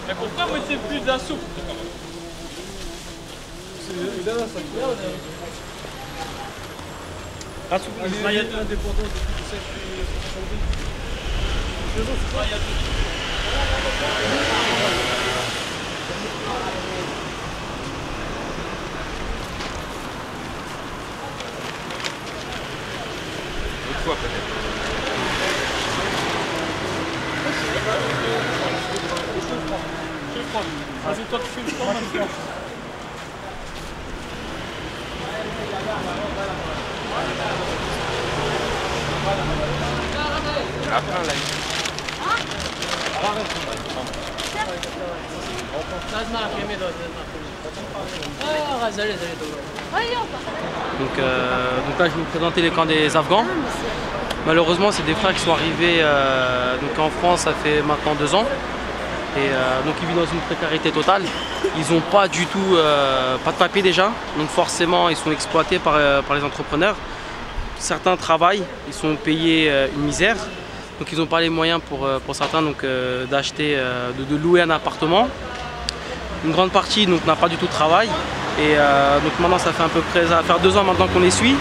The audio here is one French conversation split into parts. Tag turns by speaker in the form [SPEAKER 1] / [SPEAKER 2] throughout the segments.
[SPEAKER 1] Mais pourquoi vous mettez plus de la soupe? La soupe, ça y est, indépendant depuis
[SPEAKER 2] 7 fois peut-être.
[SPEAKER 1] Je le prends. Vas-y, toi tu fais le prends, moi je fais.
[SPEAKER 2] Après, là.
[SPEAKER 3] Donc là, je vais vous présenter les camps des Afghans. Malheureusement, c'est des frères qui sont arrivés donc en France, ça fait maintenant 2 ans. Et donc ils vivent dans une précarité totale. Ils n'ont pas du tout, pas de papier déjà. Donc forcément, ils sont exploités par les entrepreneurs. Certains travaillent, ils sont payés une misère. Donc ils n'ont pas les moyens pour certains d'acheter, de louer un appartement. Une grande partie n'a pas du tout de travail. Et donc maintenant, ça fait à peu près, ça va faire 2 ans maintenant qu'on les suit.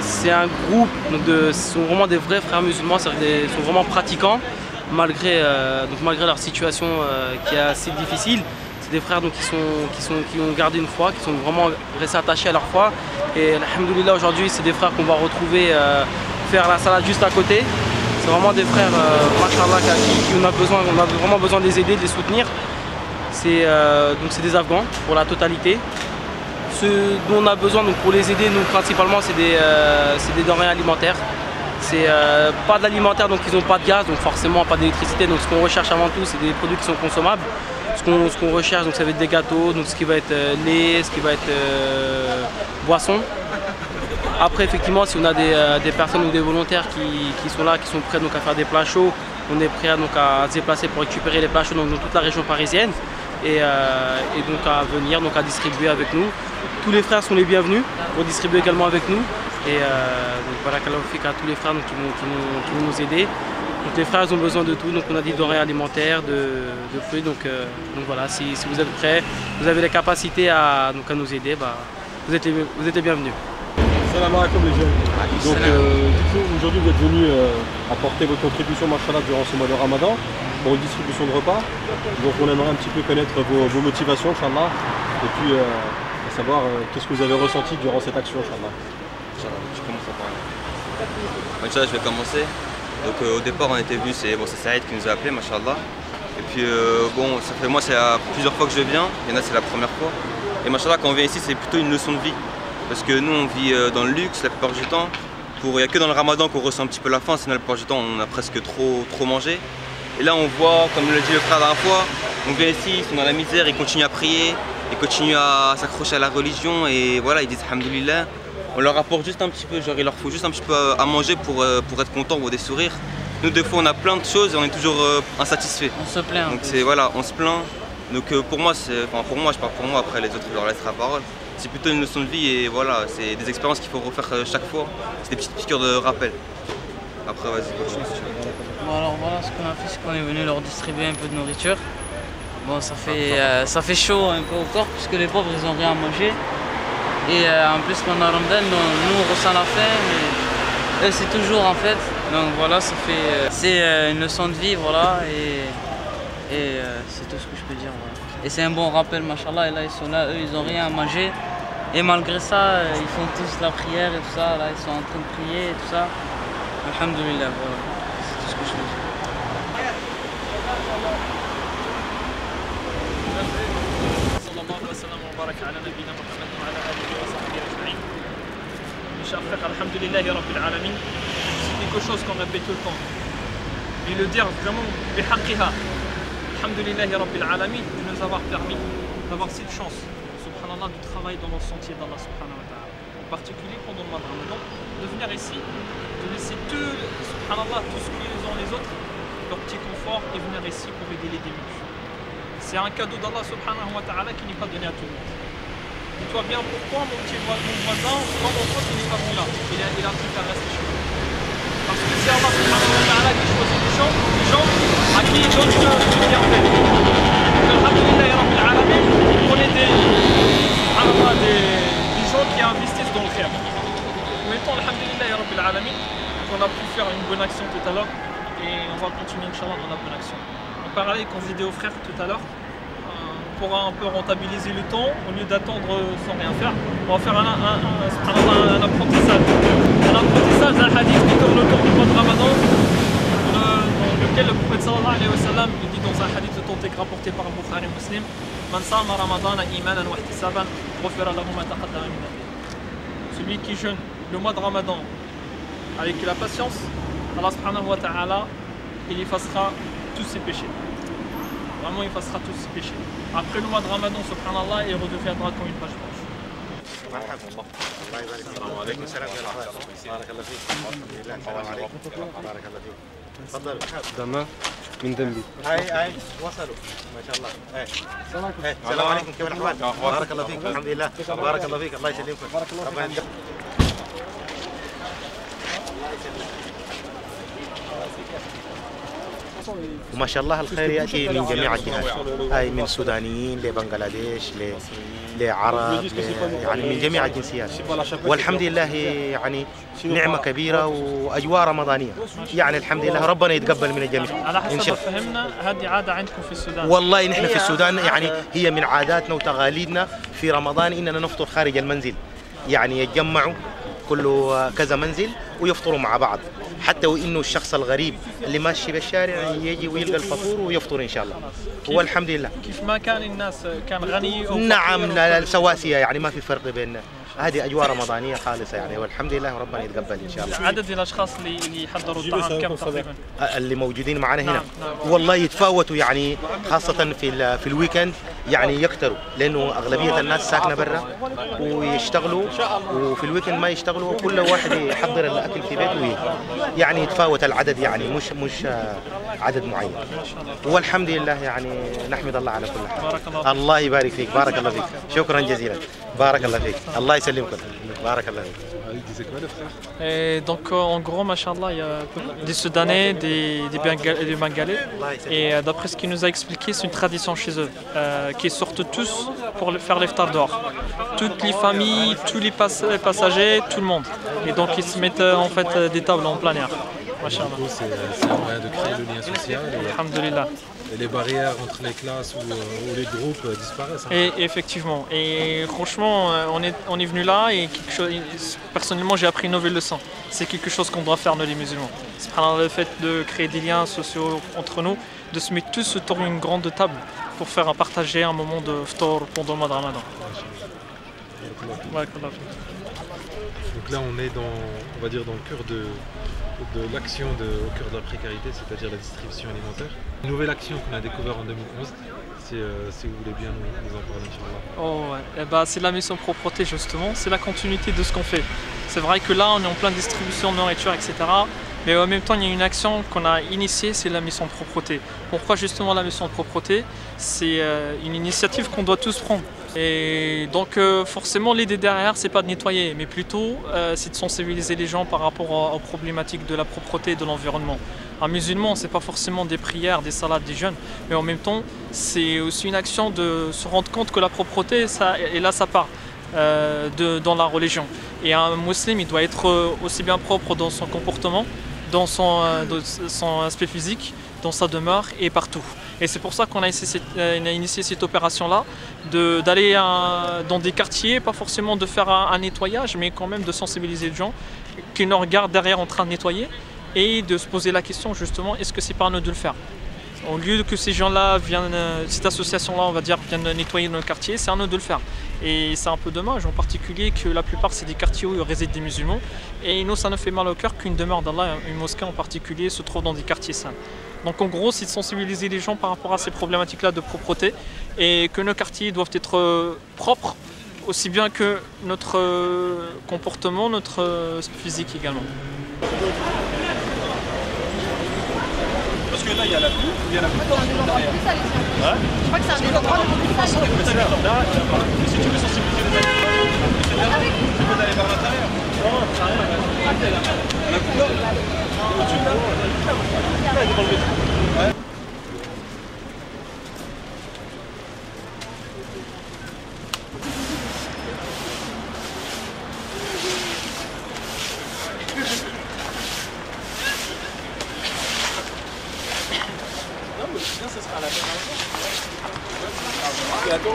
[SPEAKER 3] C'est un groupe, ce sont vraiment des vrais frères musulmans, ils sont vraiment pratiquants malgré leur situation qui est assez difficile. C'est des frères qui ont gardé une foi, qui sont vraiment restés attachés à leur foi. Et alhamdoulilah, aujourd'hui, c'est des frères qu'on va retrouver faire la salade juste à côté. C'est vraiment des frères, machallah, qui on a vraiment besoin de les aider, de les soutenir. C'est des Afghans pour la totalité. Ce dont on a besoin pour les aider, nous principalement, c'est des denrées alimentaires. C'est pas de l'alimentaire, donc ils n'ont pas de gaz, donc forcément pas d'électricité. Donc ce qu'on recherche avant tout, c'est des produits qui sont consommables. Ce qu'on recherche, donc ça va être des gâteaux, donc ce qui va être lait, ce qui va être boisson. Après, effectivement, si on a des personnes ou des volontaires qui sont là, qui sont prêts à faire des plats chauds, on est prêt à se déplacer pour récupérer les plats chauds dans toute la région parisienne et donc à venir, à distribuer avec nous. Tous les frères sont les bienvenus pour distribuer également avec nous. Et donc voilà, à tous les frères qui vont nous aider. Donc les frères ils ont besoin de tout, donc on a dit denrées alimentaires, de fruits. Donc voilà, si vous êtes prêts, vous avez les capacités à nous aider, vous êtes les bienvenus.
[SPEAKER 4] Salam alaikum les jeunes. Donc du coup aujourd'hui vous êtes venus apporter votre contribution machallah durant ce mois de Ramadan pour une distribution de repas. Donc on aimerait un petit peu connaître vos motivations inchallah et puis savoir qu'est-ce que vous avez ressenti durant cette action inchallah.
[SPEAKER 2] Je commence à parler. Machallah, je vais commencer. Donc au départ on était venus, c'est Saïd qui nous a appelés, machallah. Et puis c'est plusieurs fois que je viens, il y en a c'est la première fois. Et machallah quand on vient ici c'est plutôt une leçon de vie. Parce que nous on vit dans le luxe la plupart du temps. Il n'y a que dans le ramadan qu'on ressent un petit peu la faim, sinon la plupart du temps on a presque trop mangé. Et là on voit, comme l'a dit le frère la dernière fois, on vient ici, ils sont dans la misère, ils continuent à prier, ils continuent à s'accrocher à la religion et voilà, ils disent alhamdoulilah. On leur apporte juste un petit peu, genre il leur faut juste un petit peu à manger pour être content ou des sourires. Nous des fois on a plein de choses et on est toujours insatisfait.
[SPEAKER 3] On se plaint.
[SPEAKER 2] Donc on se plaint. Donc pour moi, je parle pour moi, après les autres je leur laisserai la parole. C'est plutôt une leçon de vie et voilà, c'est des expériences qu'il faut refaire chaque fois. C'est des petites piqûres de rappel. Après vas-y, continue si tu veux.
[SPEAKER 3] Bon alors voilà ce qu'on a fait, c'est qu'on est venu leur distribuer un peu de nourriture. Bon ça fait chaud un peu au corps puisque les pauvres ils n'ont rien à manger. Et en plus pendant Ramadan, nous on ressent la faim, mais eux c'est toujours en fait. Donc voilà, c'est une leçon de vie, voilà, et c'est tout ce que je peux dire. Voilà. Et c'est un bon rappel, machallah, et là ils sont là, eux ils n'ont rien à manger. Et malgré ça, ils font tous la prière et tout ça, là ils sont en train de prier et tout ça. Alhamdoulilah, voilà, c'est tout ce que je peux dire.
[SPEAKER 1] C'est quelque chose qu'on répète tout le temps. Et le dire vraiment, alhamdulillahi rabbil alamin, de nous avoir permis d'avoir cette chance, subhanallah, de travailler dans le sentier d'Allah subhanahu wa ta'ala. En particulier pendant le mois de Ramadan, de venir ici, de laisser subhanallah, tout ce qu'ils ont les autres, leur petit confort, et venir ici pour aider les démunis. C'est un cadeau d'Allah subhanahu wa ta'ala qui n'est pas donné à tout le monde. Dis-toi bien pourquoi mon voisin, mon pote, il n'est pas venu là. Il a préféré rester chez lui. Parce que c'est Allah subhanahu wa ta'ala qui choisit des gens à qui il donne ce bienfait. investissent dans le khair. En même temps, alhamdulillah ya rabbil alamin, on a pu faire une bonne action tout à l'heure et on va continuer Inch'Allah dans la bonne action. En parallèle, comme je disais aux frères tout à l'heure, on pourra un peu rentabiliser le temps au lieu d'attendre sans rien faire. On va faire un apprentissage. Un apprentissage d'un hadith qui tourne autour du mois de Ramadan, dans lequel le prophète sallallahu alayhi wa sallam dit dans un hadith authentique rapporté par Bukhari Muslim, Man sama Ramadana imanan wa ihtisaban, ghufira lahu ma taqaddama min dhanbihi. Celui qui jeûne le mois de Ramadan avec la patience, Allah subhanahu wa ta'ala, il effacera tous ses péchés. Vraiment, il effacera tous ses péchés. Après le mois de Ramadan, subhanallah, il redeviendra comme une page blanche.
[SPEAKER 5] السلام عليكم. بارك الله فيك. السلام عليكم. بارك الله فيك. تفضل.
[SPEAKER 4] دمه من ذنبي.
[SPEAKER 5] هاي وصلوا ما شاء الله. السلام عليكم، كيف الاحوال؟ بارك الله فيك. الحمد لله. بارك الله فيك. الله يسلمكم. بارك الله فيك. وما شاء الله الخير ياتي من جميع الجهات، هاي من سودانيين لبنغلاديش لعرب يعني من جميع الجنسيات، والحمد لله يعني نعمة كبيرة وأجواء رمضانية، يعني الحمد لله ربنا يتقبل من الجميع.
[SPEAKER 1] على حسب فهمنا هذه عادة عندكم في السودان.
[SPEAKER 5] والله نحن في السودان يعني هي من عاداتنا وتقاليدنا في رمضان إننا نفطر خارج المنزل، يعني يتجمعوا كل كذا منزل ويفطروا مع بعض، حتى وإنه الشخص الغريب اللي ماشي بالشارع يجي ويلقى الفطور ويفطر إن شاء الله. والحمد لله.
[SPEAKER 1] كيف ما كان الناس كان غني أو
[SPEAKER 5] نعم، سواسية يعني ما في فرق بين هذه أجواء رمضانية خالصة يعني، والحمد لله ربنا يتقبل إن شاء الله.
[SPEAKER 1] عدد الأشخاص اللي حضروا الطعام كم تقريبا؟
[SPEAKER 5] اللي موجودين معنا هنا
[SPEAKER 1] نعم.
[SPEAKER 5] والله يتفاوتوا يعني، خاصة في الويكند يعني يكتروا، لأنه أغلبية الناس ساكنة برا ويشتغلوا، وفي الويكند ما يشتغلوا، كل واحد يحضر الأكل في بيته ويجي، يعني يتفاوت العدد يعني مش عدد معين. والحمد لله يعني نحمد الله على كل حال.
[SPEAKER 1] بارك الله.
[SPEAKER 5] الله يبارك فيك. بارك الله فيك. شكرا جزيلا. بارك الله فيك. الله يسلمكم. بارك الله فيك.
[SPEAKER 1] Et donc en gros, machallah, il y a des Soudanais, des Bengalais. Et d'après ce qu'il nous a expliqué, c'est une tradition chez eux, qui sortent tous pour faire l'iftar dehors. Toutes les familles, tous les passagers, tout le monde. Et donc ils se mettent en fait des tables en plein air. Machallah.
[SPEAKER 6] C'est un moyen de créer le lien social
[SPEAKER 1] Alhamdulillah.
[SPEAKER 6] et les barrières entre les classes ou les groupes disparaissent.
[SPEAKER 1] Et effectivement, et franchement, on est venu là et quelque chose, personnellement j'ai appris une nouvelle leçon. C'est quelque chose qu'on doit faire nous les musulmans. Le fait de créer des liens sociaux entre nous, de se mettre tous autour d'une grande table pour faire partager un moment de ftor pendant le mois de Ramadan.
[SPEAKER 6] Donc là on est on va dire dans le cœur de l'action au cœur de la précarité, c'est-à-dire la distribution alimentaire. Une nouvelle action qu'on a découverte en 2011, si vous voulez bien nous en parler, Inch'Allah.
[SPEAKER 1] Oh ouais, c'est la mission propreté justement, c'est la continuité de ce qu'on fait. C'est vrai que là on est en pleine distribution de nourriture, etc. Mais en même temps il y a une action qu'on a initiée, c'est la mission de propreté. Pourquoi justement la mission de propreté? C'est une initiative qu'on doit tous prendre. Et donc forcément l'idée derrière c'est pas de nettoyer, mais plutôt c'est de sensibiliser les gens par rapport aux problématiques de la propreté et de l'environnement. Un musulman, c'est pas forcément des prières, des salades, des jeûnes, mais en même temps c'est aussi une action de se rendre compte que la propreté, ça part dans la religion. Et un musulman, il doit être aussi bien propre dans son comportement, dans son aspect physique, dans sa demeure et partout. Et c'est pour ça qu'on a initié cette opération-là, d'aller dans des quartiers, pas forcément de faire un nettoyage, mais quand même de sensibiliser les gens qui nous regardent derrière en train de nettoyer et de se poser la question justement, est-ce que c'est pas à nous de le faire? Au lieu que ces gens-là viennent, cette association-là, on va dire, viennent nettoyer nos quartiers, c'est à nous de le faire. Et c'est un peu dommage, en particulier que la plupart c'est des quartiers où résident des musulmans. Et nous, ça nous fait mal au cœur qu'une demeure d'Allah, une mosquée en particulier, se trouve dans des quartiers saints. Donc en gros, c'est de sensibiliser les gens par rapport à ces problématiques-là de propreté et que nos quartiers doivent être propres, aussi bien que notre comportement, notre physique également.
[SPEAKER 4] Parce que là, il y a la pluie, il y a la pluie derrière. Ouais.
[SPEAKER 7] Je crois que c'est un des endroits les plus faciles.
[SPEAKER 4] Si tu veux sensibiliser les gens, tu peux aller vers l'intérieur. Non, ça n'a rien. La couleur, au-dessus là, là, devant le métro. Ouais.
[SPEAKER 1] ce sera la bonne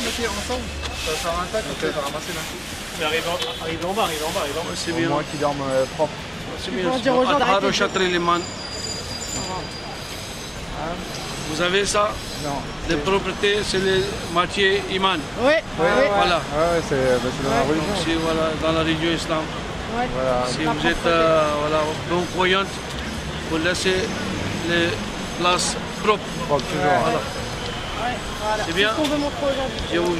[SPEAKER 8] mettez ensemble, ça sera un tac, après, ça va ramasser d'un coup.
[SPEAKER 1] Mais arrive en bas.
[SPEAKER 3] C'est bien.
[SPEAKER 8] Moi qui dorme propre.
[SPEAKER 3] C'est bien.
[SPEAKER 7] Faut dire aux gens d'arrêter de-
[SPEAKER 3] Vous avez ça?
[SPEAKER 8] Non.
[SPEAKER 3] Les propriétés, c'est les moitiés iman.
[SPEAKER 7] Oui,
[SPEAKER 3] Voilà.
[SPEAKER 8] Ouais, c'est dans la
[SPEAKER 3] Donc,
[SPEAKER 8] religion.
[SPEAKER 3] si, voilà, dans la religion islam,
[SPEAKER 8] Voilà.
[SPEAKER 3] si vous êtes voilà, bon croyante, vous laissez les places propres.
[SPEAKER 8] Propre, toujours.
[SPEAKER 3] Voilà. C'est bien.
[SPEAKER 7] Ce qu'on veut montrer aujourd'hui.
[SPEAKER 3] Je vous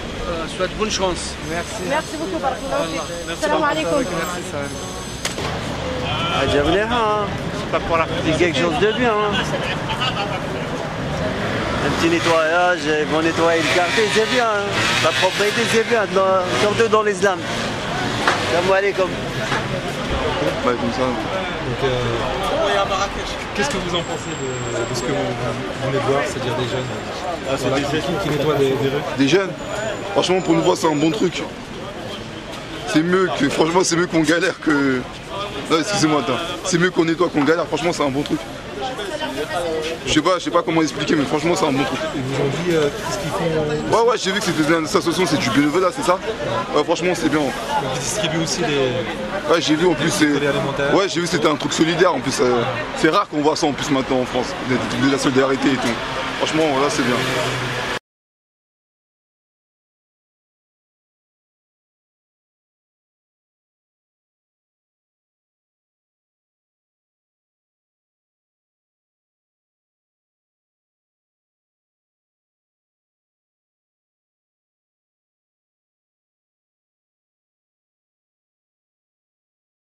[SPEAKER 3] souhaite bonne chance.
[SPEAKER 8] Merci.
[SPEAKER 7] Merci beaucoup, Barakallahu
[SPEAKER 3] Voilà.
[SPEAKER 7] fik.
[SPEAKER 3] Merci
[SPEAKER 7] Salam
[SPEAKER 3] beaucoup.
[SPEAKER 7] alaikum.
[SPEAKER 8] Merci, Salam.
[SPEAKER 9] C'est pas pour la c'est quelque chose de bien. Hein. Un petit nettoyage, ils vont nettoyer le quartier, c'est bien. Hein. La propriété, c'est bien, surtout dans l'islam. Salam alaikum.
[SPEAKER 6] Donc, qu'est-ce que vous en pensez de ce que vous venez de voir, c'est-à-dire des jeunes voilà, qui nettoient des rues?
[SPEAKER 10] Des jeunes, franchement pour nous voir c'est un bon truc. C'est mieux que, franchement c'est mieux qu'on galère que... Non excusez-moi, attends. C'est mieux qu'on nettoie qu'on galère, franchement c'est un bon truc. Je sais pas comment expliquer mais franchement c'est un bon truc.
[SPEAKER 6] Et vous ont dit qu'est-ce qu'ils font?
[SPEAKER 10] Ouais j'ai vu que c'était une association, c'est du bénévolat c'est ça? Ouais franchement c'est bien.
[SPEAKER 6] Donc, ils distribuent aussi des...
[SPEAKER 10] Ouais j'ai vu en plus c'est...
[SPEAKER 6] alimentaires.
[SPEAKER 10] Ouais j'ai vu c'était un truc solidaire en plus. C'est rare qu'on voit ça en plus maintenant en France. De la solidarité et tout. Franchement voilà c'est bien.